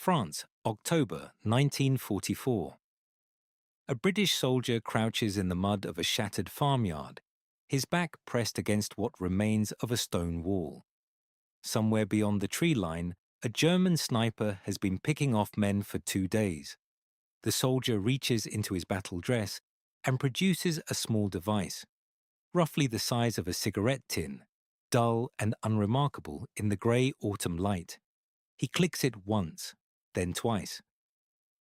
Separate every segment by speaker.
Speaker 1: France, October 1944. A British soldier crouches in the mud of a shattered farmyard, his back pressed against what remains of a stone wall. Somewhere beyond the tree line, a German sniper has been picking off men for 2 days. The soldier reaches into his battle dress and produces a small device, roughly the size of a cigarette tin, dull and unremarkable in the grey autumn light. He clicks it once, then twice.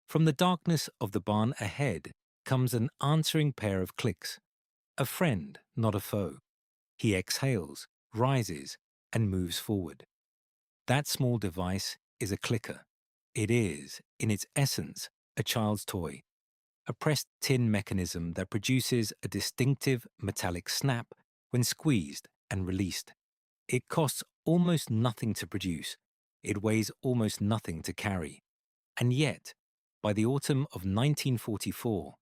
Speaker 1: From the darkness of the barn ahead comes an answering pair of clicks. A friend, not a foe. He exhales, rises, and moves forward. That small device is a clicker. It is, in its essence, a child's toy, a pressed tin mechanism that produces a distinctive metallic snap when squeezed and released. It costs almost nothing to produce. It weighs almost nothing to carry. And yet, by the autumn of 1944,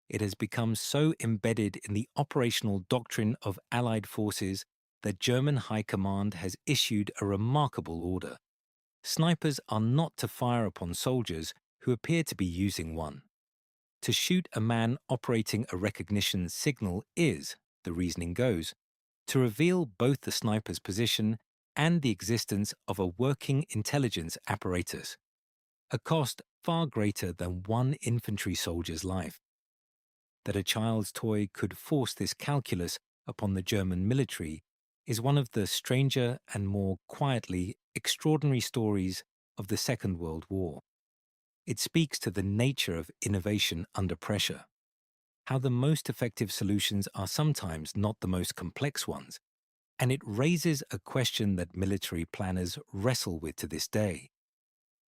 Speaker 1: it has become so embedded in the operational doctrine of Allied forces that German High Command has issued a remarkable order. Snipers are not to fire upon soldiers who appear to be using one. To shoot a man operating a recognition signal is, the reasoning goes, to reveal both the sniper's position and the existence of a working intelligence apparatus, a cost far greater than one infantry soldier's life. That a child's toy could force this calculus upon the German military is one of the stranger and more quietly extraordinary stories of the Second World War. It speaks to the nature of innovation under pressure, how the most effective solutions are sometimes not the most complex ones, and it raises a question that military planners wrestle with to this day.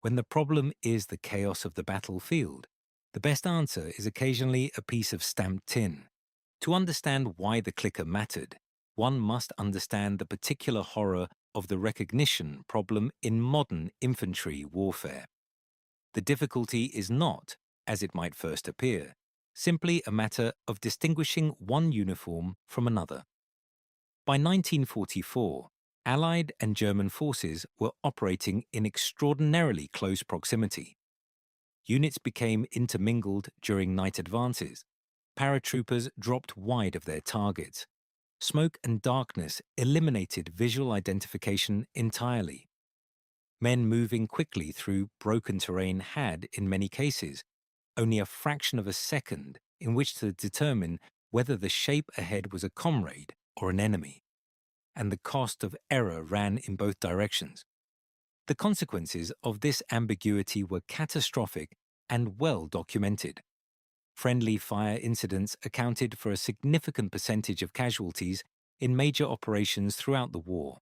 Speaker 1: When the problem is the chaos of the battlefield, the best answer is occasionally a piece of stamped tin. To understand why the clicker mattered, one must understand the particular horror of the recognition problem in modern infantry warfare. The difficulty is not, as it might first appear, simply a matter of distinguishing one uniform from another. By 1944, Allied and German forces were operating in extraordinarily close proximity. Units became intermingled during night advances. Paratroopers dropped wide of their targets. Smoke and darkness eliminated visual identification entirely. Men moving quickly through broken terrain had, in many cases, only a fraction of a second in which to determine whether the shape ahead was a comrade or an enemy, and the cost of error ran in both directions. The consequences of this ambiguity were catastrophic and well documented. Friendly fire incidents accounted for a significant percentage of casualties in major operations throughout the war,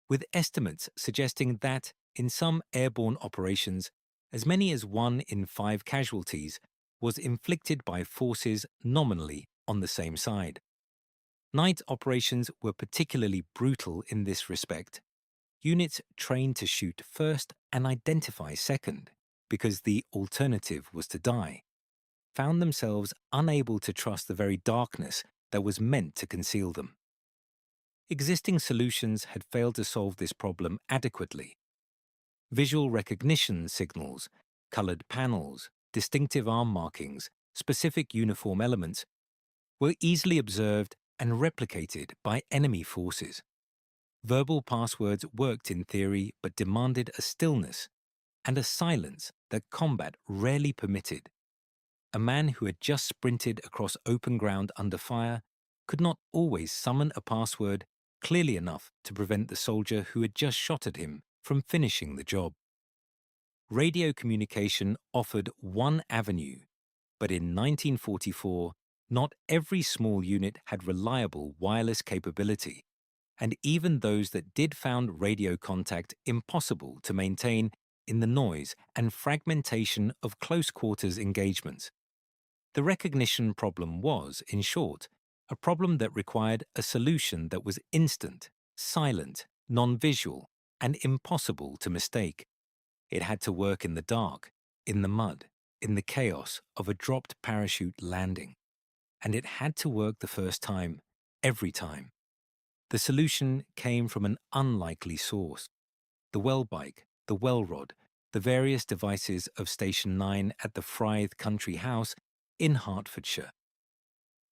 Speaker 1: with estimates suggesting that, in some airborne operations, as many as 1 in 5 casualties was inflicted by forces nominally on the same side. Night operations were particularly brutal in this respect. Units trained to shoot first and identify second, because the alternative was to die, found themselves unable to trust the very darkness that was meant to conceal them. Existing solutions had failed to solve this problem adequately. Visual recognition signals, colored panels, distinctive arm markings, specific uniform elements were easily observed and replicated by enemy forces. Verbal passwords worked in theory but demanded a stillness and a silence that combat rarely permitted. A man who had just sprinted across open ground under fire could not always summon a password clearly enough to prevent the soldier who had just shot at him from finishing the job. Radio communication offered one avenue, but in 1944, not every small unit had reliable wireless capability, and even those that did found radio contact impossible to maintain in the noise and fragmentation of close-quarters engagements. The recognition problem was, in short, a problem that required a solution that was instant, silent, non-visual, and impossible to mistake. It had to work in the dark, in the mud, in the chaos of a dropped parachute landing. And it had to work the first time, every time. The solution came from an unlikely source. The well bike, the well rod, the various devices of Station 9 at the Frythe Country House in Hertfordshire.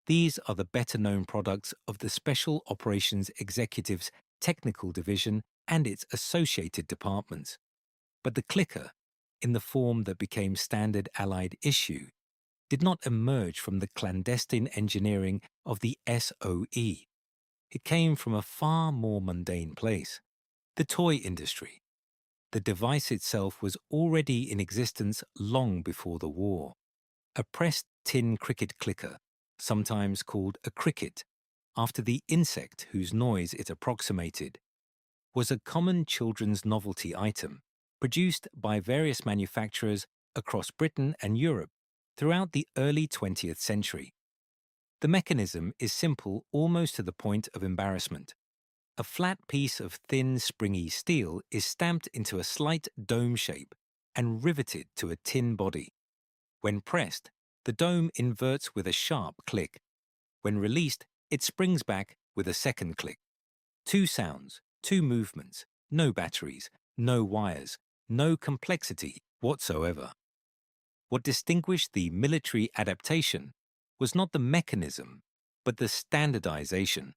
Speaker 1: These are the better-known products of the Special Operations Executive's Technical Division and its associated departments. But the clicker, in the form that became standard Allied issue, did not emerge from the clandestine engineering of the SOE. It came from a far more mundane place, the toy industry. The device itself was already in existence long before the war. A pressed tin cricket clicker, sometimes called a cricket, after the insect whose noise it approximated, was a common children's novelty item produced by various manufacturers across Britain and Europe throughout the early 20th century. The mechanism is simple almost to the point of embarrassment. A flat piece of thin, springy steel is stamped into a slight dome shape and riveted to a tin body. When pressed, the dome inverts with a sharp click. When released, it springs back with a second click. 2 sounds, 2 movements, no batteries, no wires, no complexity whatsoever. What distinguished the military adaptation was not the mechanism, but the standardization.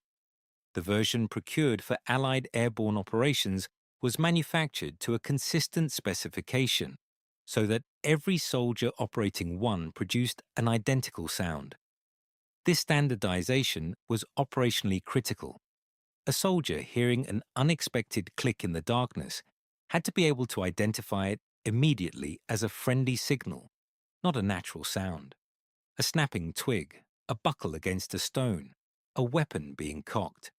Speaker 1: The version procured for Allied airborne operations was manufactured to a consistent specification, so that every soldier operating one produced an identical sound. This standardization was operationally critical. A soldier hearing an unexpected click in the darkness had to be able to identify it immediately as a friendly signal, not a natural sound. A snapping twig, a buckle against a stone, a weapon being cocked.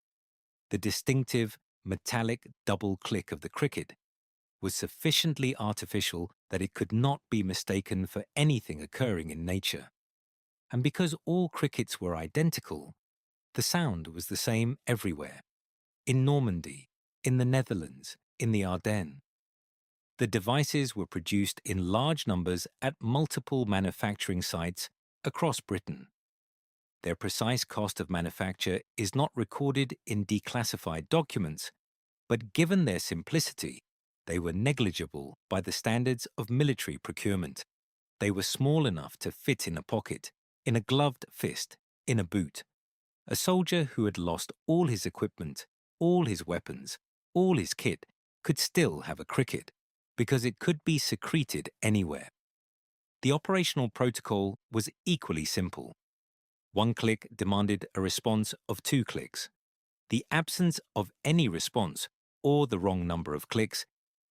Speaker 1: The distinctive, metallic double click of the cricket was sufficiently artificial that it could not be mistaken for anything occurring in nature. And because all crickets were identical, the sound was the same everywhere. In Normandy, in the Netherlands, in the Ardennes. The devices were produced in large numbers at multiple manufacturing sites across Britain. Their precise cost of manufacture is not recorded in declassified documents, but given their simplicity, they were negligible by the standards of military procurement. They were small enough to fit in a pocket, in a gloved fist, in a boot. A soldier who had lost all his equipment, all his weapons, all his kit, could still have a cricket, because it could be secreted anywhere. The operational protocol was equally simple. 1 click demanded a response of 2 clicks. The absence of any response, or the wrong number of clicks,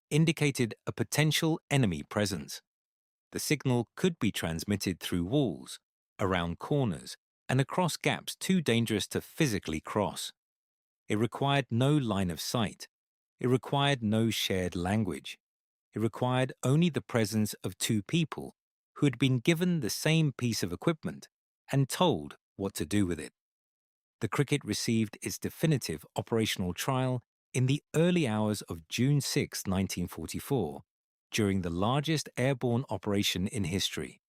Speaker 1: indicated a potential enemy presence. The signal could be transmitted through walls, around corners, and across gaps too dangerous to physically cross. It required no line of sight. It required no shared language. It required only the presence of 2 people who had been given the same piece of equipment and told what to do with it. The cricket received its definitive operational trial in the early hours of June 6, 1944, during the largest airborne operation in history.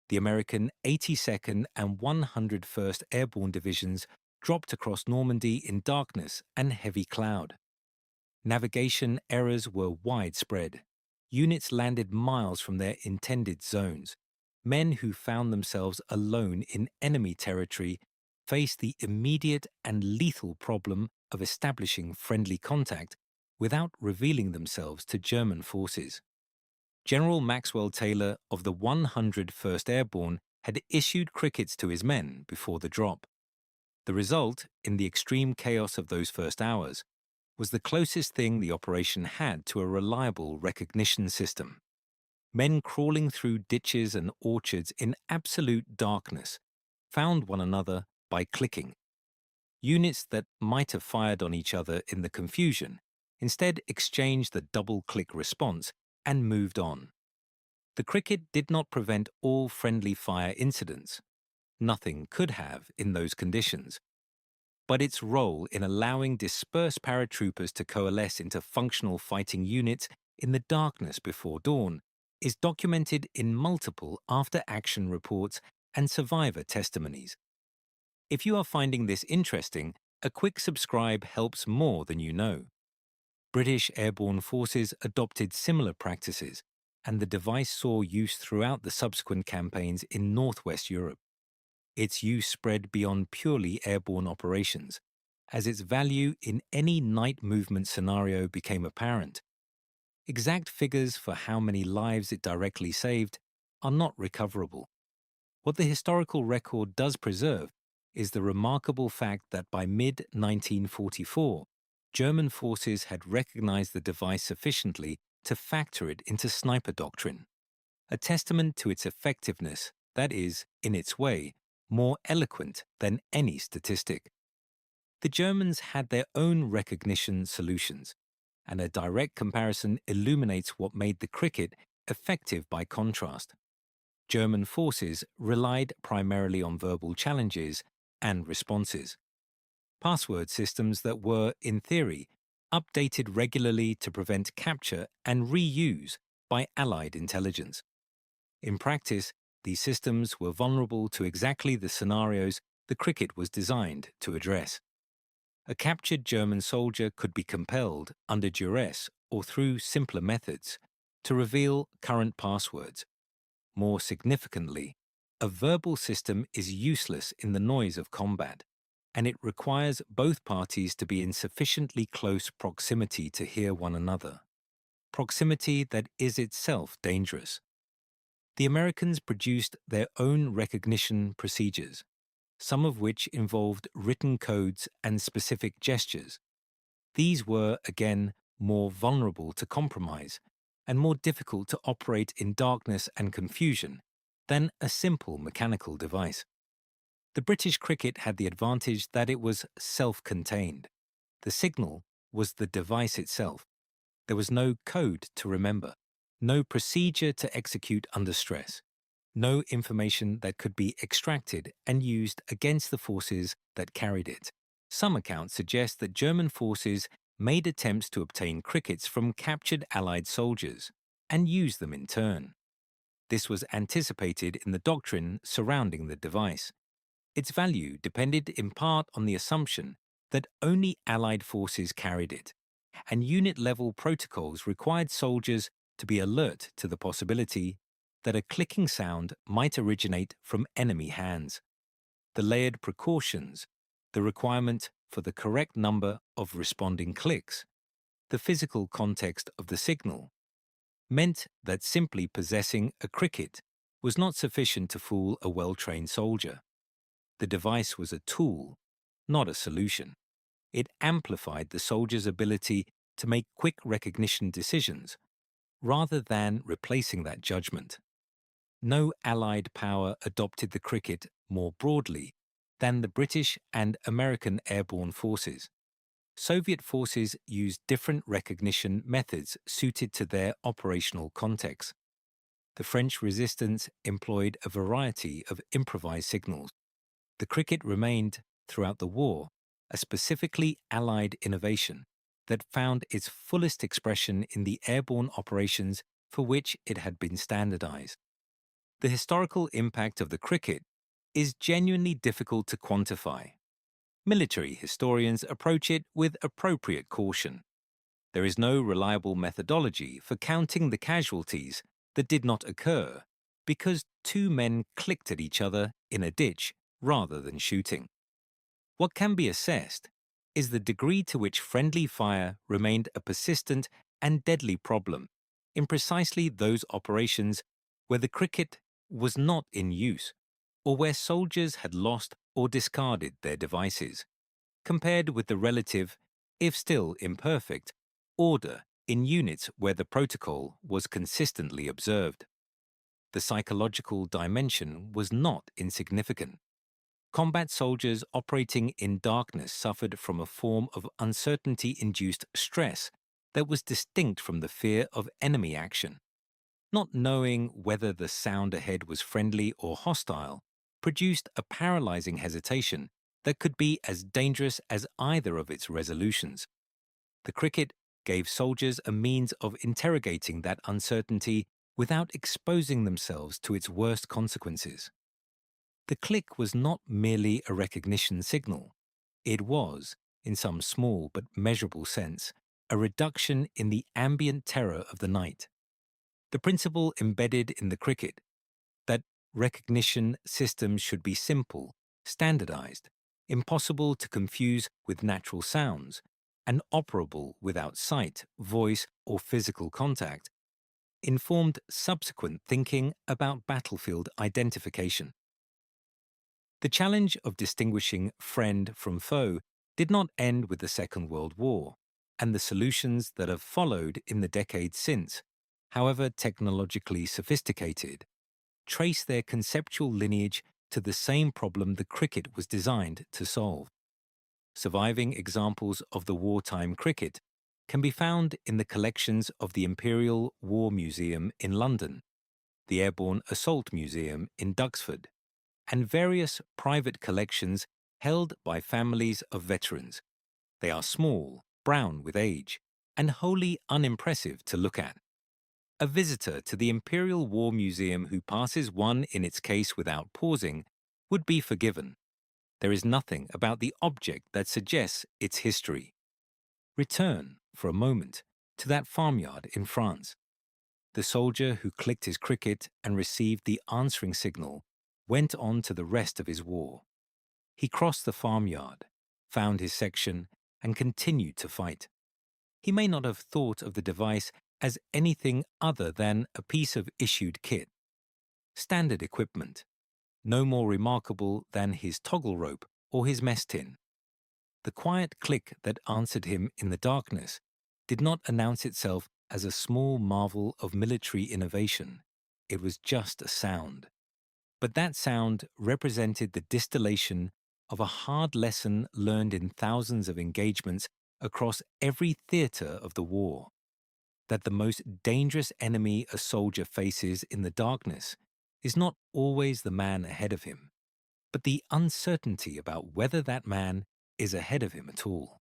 Speaker 1: The American 82nd and 101st Airborne Divisions dropped across Normandy in darkness and heavy cloud. Navigation errors were widespread. Units landed miles from their intended zones. Men who found themselves alone in enemy territory faced the immediate and lethal problem of establishing friendly contact without revealing themselves to German forces. General Maxwell Taylor of the 101st Airborne had issued crickets to his men before the drop. The result, in the extreme chaos of those first hours, was the closest thing the operation had to a reliable recognition system. Men crawling through ditches and orchards in absolute darkness found one another by clicking. Units that might have fired on each other in the confusion instead exchanged the double-click response and moved on. The cricket did not prevent all friendly fire incidents. Nothing could have in those conditions. But its role in allowing dispersed paratroopers to coalesce into functional fighting units in the darkness before dawn is documented in multiple after-action reports and survivor testimonies. If you are finding this interesting, a quick subscribe helps more than you know. British airborne forces adopted similar practices, and the device saw use throughout the subsequent campaigns in northwest Europe. Its use spread beyond purely airborne operations, as its value in any night movement scenario became apparent. Exact figures for how many lives it directly saved are not recoverable. What the historical record does preserve is the remarkable fact that by mid-1944, German forces had recognized the device sufficiently to factor it into sniper doctrine, a testament to its effectiveness that is, in its way, more eloquent than any statistic. The Germans had their own recognition solutions, and a direct comparison illuminates what made the cricket effective by contrast. German forces relied primarily on verbal challenges and responses. Password systems that were, in theory, updated regularly to prevent capture and reuse by Allied intelligence. In practice, these systems were vulnerable to exactly the scenarios the cricket was designed to address. A captured German soldier could be compelled, under duress or through simpler methods, to reveal current passwords. More significantly, a verbal system is useless in the noise of combat, and it requires both parties to be in sufficiently close proximity to hear one another. Proximity that is itself dangerous. The Americans produced their own recognition procedures, some of which involved written codes and specific gestures. These were, again, more vulnerable to compromise and more difficult to operate in darkness and confusion than a simple mechanical device. The British cricket had the advantage that it was self-contained. The signal was the device itself. There was no code to remember, no procedure to execute under stress, no information that could be extracted and used against the forces that carried it. Some accounts suggest that German forces made attempts to obtain crickets from captured Allied soldiers and use them in turn. This was anticipated in the doctrine surrounding the device. Its value depended in part on the assumption that only Allied forces carried it, and unit-level protocols required soldiers to be alert to the possibility that a clicking sound might originate from enemy hands. The layered precautions, the requirement for the correct number of responding clicks, the physical context of the signal, meant that simply possessing a cricket was not sufficient to fool a well-trained soldier. The device was a tool, not a solution. It amplified the soldier's ability to make quick recognition decisions, rather than replacing that judgment. No Allied power adopted the cricket more broadly than the British and American airborne forces. Soviet forces used different recognition methods suited to their operational context. The French resistance employed a variety of improvised signals. The cricket remained, throughout the war, a specifically Allied innovation that found its fullest expression in the airborne operations for which it had been standardized. The historical impact of the cricket is genuinely difficult to quantify. Military historians approach it with appropriate caution. There is no reliable methodology for counting the casualties that did not occur because two men clicked at each other in a ditch rather than shooting. What can be assessed is the degree to which friendly fire remained a persistent and deadly problem in precisely those operations where the cricket was not in use, or where soldiers had lost or discarded their devices, compared with the relative, if still imperfect, order in units where the protocol was consistently observed. The psychological dimension was not insignificant. Combat soldiers operating in darkness suffered from a form of uncertainty-induced stress that was distinct from the fear of enemy action. Not knowing whether the sound ahead was friendly or hostile produced a paralyzing hesitation that could be as dangerous as either of its resolutions. The cricket gave soldiers a means of interrogating that uncertainty without exposing themselves to its worst consequences. The click was not merely a recognition signal. It was, in some small but measurable sense, a reduction in the ambient terror of the night. The principle embedded in the cricket, that recognition systems should be simple, standardized, impossible to confuse with natural sounds, and operable without sight, voice, or physical contact, informed subsequent thinking about battlefield identification. The challenge of distinguishing friend from foe did not end with the Second World War, and the solutions that have followed in the decades since, however technologically sophisticated, trace their conceptual lineage to the same problem the cricket was designed to solve. Surviving examples of the wartime cricket can be found in the collections of the Imperial War Museum in London, the Airborne Assault Museum in Duxford, and various private collections held by families of veterans. They are small, brown with age, and wholly unimpressive to look at. A visitor to the Imperial War Museum who passes one in its case without pausing would be forgiven. There is nothing about the object that suggests its history. Return, for a moment, to that farmyard in France. The soldier who clicked his cricket and received the answering signal went on to the rest of his war. He crossed the farmyard, found his section, and continued to fight. He may not have thought of the device as anything other than a piece of issued kit. Standard equipment, no more remarkable than his toggle rope or his mess tin. The quiet click that answered him in the darkness did not announce itself as a small marvel of military innovation. It was just a sound. But that sound represented the distillation of a hard lesson learned in thousands of engagements across every theater of the war, that the most dangerous enemy a soldier faces in the darkness is not always the man ahead of him, but the uncertainty about whether that man is ahead of him at all.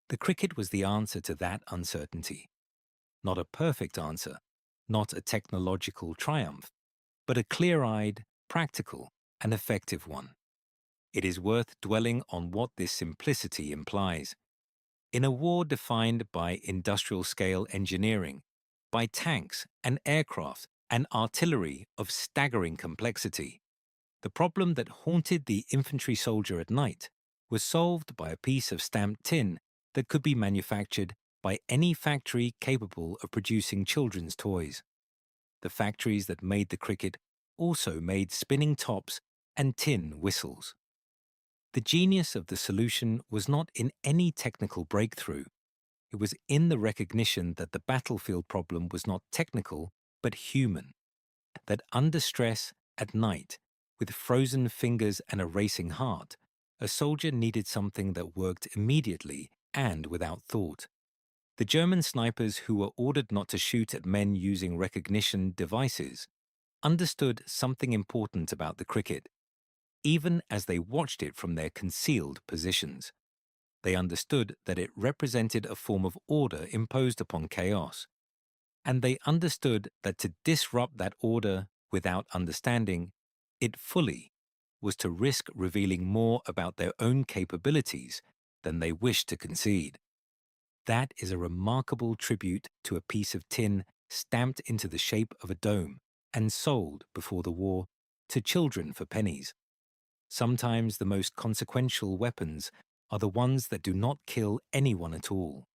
Speaker 1: The cricket was the answer to that uncertainty. Not a perfect answer, not a technological triumph, but a clear-eyed, practical, and effective one. It is worth dwelling on what this simplicity implies. In a war defined by industrial-scale engineering, by tanks and aircraft and artillery of staggering complexity, the problem that haunted the infantry soldier at night was solved by a piece of stamped tin that could be manufactured by any factory capable of producing children's toys. The factories that made the cricket also made spinning tops and tin whistles. The genius of the solution was not in any technical breakthrough. It was in the recognition that the battlefield problem was not technical, but human. That under stress, at night, with frozen fingers and a racing heart, a soldier needed something that worked immediately and without thought. The German snipers who were ordered not to shoot at men using recognition devices understood something important about the cricket, even as they watched it from their concealed positions. They understood that it represented a form of order imposed upon chaos, and they understood that to disrupt that order without understanding it fully was to risk revealing more about their own capabilities than they wished to concede. That is a remarkable tribute to a piece of tin stamped into the shape of a dome and sold before the war to children for pennies. Sometimes the most consequential weapons are the ones that do not kill anyone at all.